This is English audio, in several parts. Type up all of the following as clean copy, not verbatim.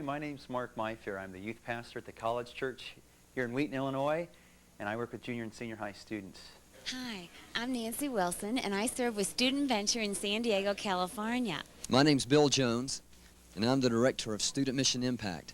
My name's Mark Myfair. I'm the youth pastor at the College Church here in Wheaton, Illinois, and I work with junior and senior high students. Hi, I'm Nancy Wilson, and I serve with Student Venture in San Diego, California. My name's Bill Jones, and I'm the director of Student Mission Impact.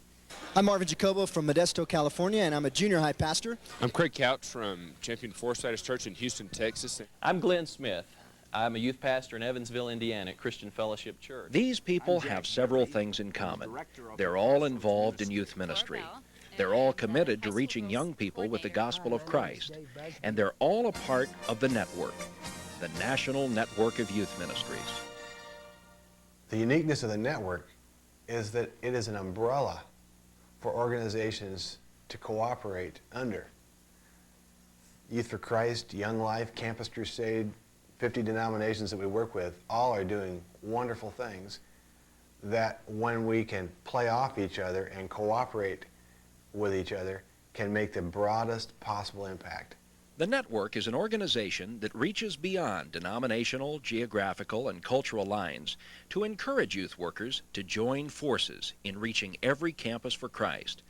I'm Marvin Jacobo from Modesto, California, and I'm a junior high pastor. I'm Craig Couch from Champion Forsyth Church in Houston, Texas. I'm Glenn Smith. I'm a youth pastor in Evansville, Indiana at Christian Fellowship Church. These people have several things in common. They're all involved in youth ministry. They're all committed to reaching young people with the gospel of Christ. And they're all a part of the network, the National Network of Youth Ministries. The uniqueness of the network is that it is an umbrella for organizations to cooperate under. Youth for Christ, Young Life, Campus Crusade, 50 denominations that we work with, all are doing wonderful things that when we can play off each other and cooperate with each other can make the broadest possible impact. The network is an organization that reaches beyond denominational, geographical, and cultural lines to encourage youth workers to join forces in reaching every campus for Christ.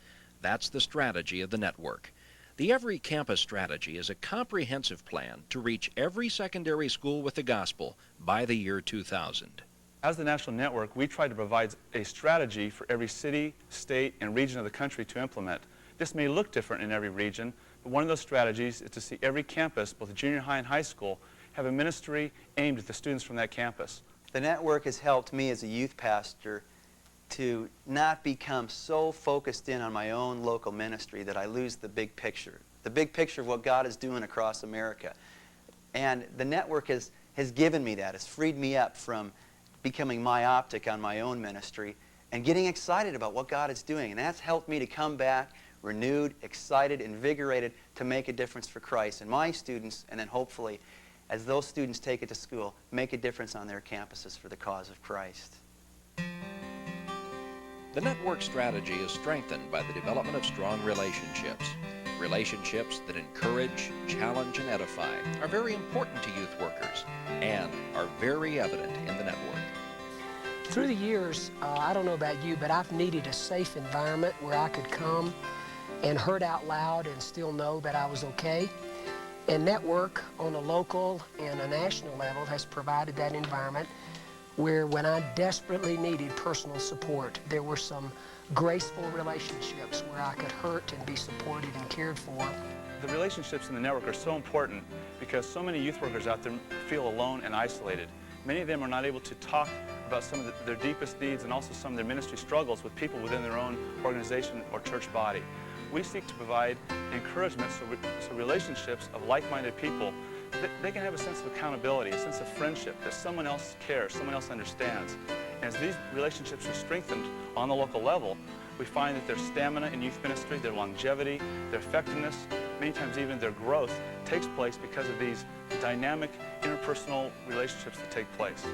That's the strategy of the network. The Every Campus Strategy is a comprehensive plan to reach every secondary school with the gospel by the year 2000. As the National Network, we try to provide a strategy for every city, state, and region of the country to implement. This may look different in every region, but one of those strategies is to see every campus, both junior high and high school, have a ministry aimed at the students from that campus. The network has helped me as a youth pastor to not become so focused in on my own local ministry that I lose the big picture of what God is doing across America. And the network has given me that, has freed me up from becoming myopic on my own ministry and getting excited about what God is doing. And that's helped me to come back renewed, excited, invigorated to make a difference for Christ and my students, and then hopefully, as those students take it to school, make a difference on their campuses for the cause of Christ. The network strategy is strengthened by the development of strong relationships. Relationships that encourage, challenge, and edify are very important to youth workers and are very evident in the network. Through the years, I don't know about you, but I've needed a safe environment where I could come and hurt out loud and still know that I was okay. And Network on a local and a national level has provided that environment where when I desperately needed personal support, there were some graceful relationships where I could hurt and be supported and cared for. The relationships in the network are so important because so many youth workers out there feel alone and isolated. Many of them are not able to talk about some of their deepest needs and also some of their ministry struggles with people within their own organization or church body. We seek to provide encouragement so relationships of like-minded people, they can have a sense of accountability, a sense of friendship, that someone else cares, someone else understands. And as these relationships are strengthened on the local level, we find that their stamina in youth ministry, their longevity, their effectiveness, many times even their growth takes place because of these dynamic interpersonal relationships that take place.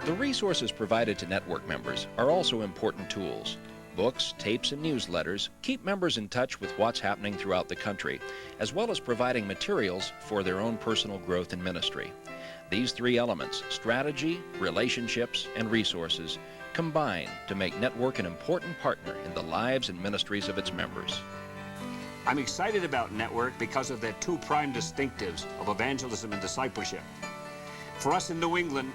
The resources provided to network members are also important tools. Books, tapes, and newsletters keep members in touch with what's happening throughout the country, as well as providing materials for their own personal growth in ministry. These three elements, strategy, relationships, and resources, combine to make Network an important partner in the lives and ministries of its members. I'm excited about Network because of their two prime distinctives of evangelism and discipleship. For us in New England,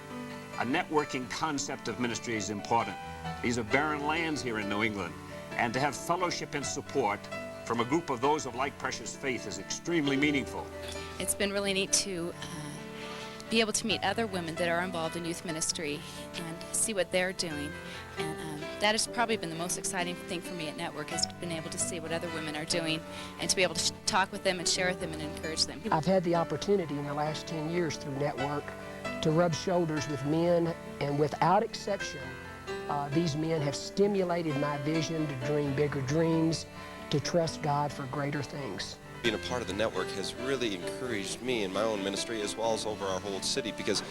a networking concept of ministry is important. These are barren lands here in New England, and to have fellowship and support from a group of those of like precious faith is extremely meaningful. It's been really neat to be able to meet other women that are involved in youth ministry and see what they're doing. And that has probably been the most exciting thing for me at Network, has been able to see what other women are doing and to be able to talk with them and share with them and encourage them. I've had the opportunity in the last 10 years through Network to rub shoulders with men, and without exception, these men have stimulated my vision to dream bigger dreams, to trust God for greater things. Being a part of the network has really encouraged me in my own ministry as well as over our whole city, because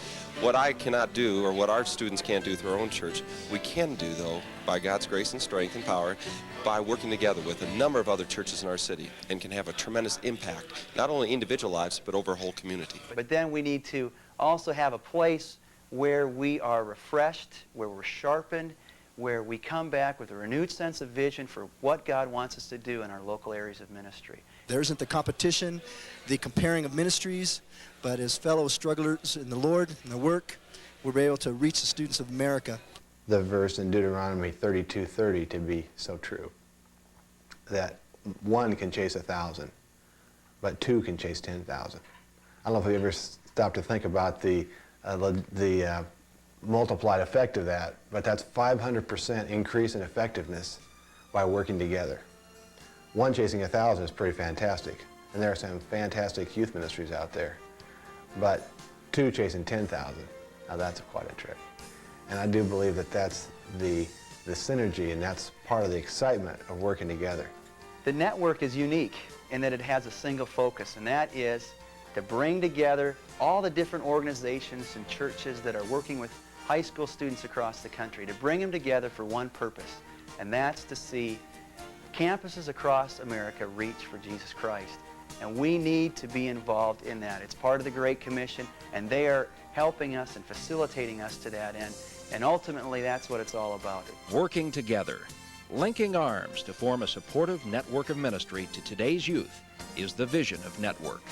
what I cannot do, or what our students can't do through our own church, we can do, though, by God's grace and strength and power, by working together with a number of other churches in our city, and can have a tremendous impact, not only individual lives, but over a whole community. But then we need to also have a place where we are refreshed, where we're sharpened, where we come back with a renewed sense of vision for what God wants us to do in our local areas of ministry. There isn't the competition, the comparing of ministries, but as fellow strugglers in the Lord and the work, we're able to reach the students of America. The verse in Deuteronomy 32:30 to be so true, that one can chase 1,000, but two can chase 10,000. I don't know if you ever stopped to think about the multiplied effect of that, but that's 500% increase in effectiveness by working together. One chasing 1,000 is pretty fantastic, and there are some fantastic youth ministries out there, but two chasing 10,000, now that's quite a trick. And I do believe that that's the synergy, and that's part of the excitement of working together. The network is unique in that it has a single focus, and that is to bring together all the different organizations and churches that are working with high school students across the country, to bring them together for one purpose, and that's to see campuses across America reach for Jesus Christ. And we need to be involved in that. It's part of the Great Commission, and they are helping us and facilitating us to that end. And ultimately, that's what it's all about. Working together, linking arms to form a supportive network of ministry to today's youth is the vision of Network.